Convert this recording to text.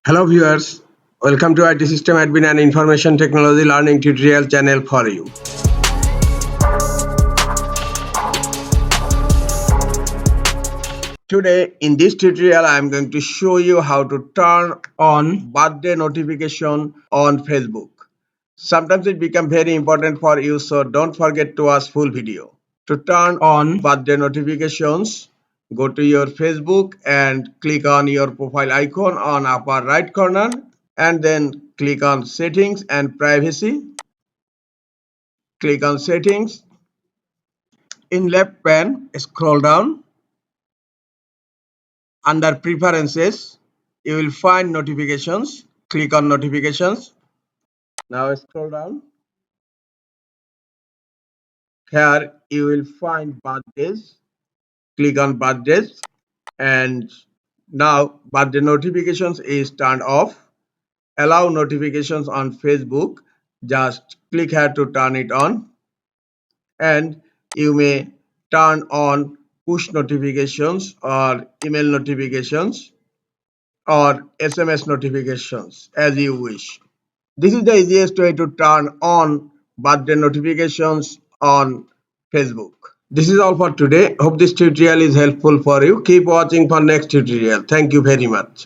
Hello viewers, welcome to IT System Admin and Information Technology Learning Tutorial channel for you. Today in this tutorial I am going to show you how to turn on birthday notification on Facebook. Sometimes it becomes very important for you, so don't forget to watch full video. To turn on birthday notifications, go to your Facebook and click on your profile icon on upper right corner and then click on settings and privacy. Click on settings. In left pane, scroll down. Under preferences, you will find notifications. Click on notifications. Now scroll down. Here you will find birthdays. Click on birthdays, and now birthday notifications is turned off. Allow notifications on Facebook. Just click here to turn it on, and you may turn on push notifications or email notifications or SMS notifications as you wish. This is the easiest way to turn on birthday notifications on Facebook. This is all for today. Hope this tutorial is helpful for you. Keep watching for next tutorial. Thank you very much.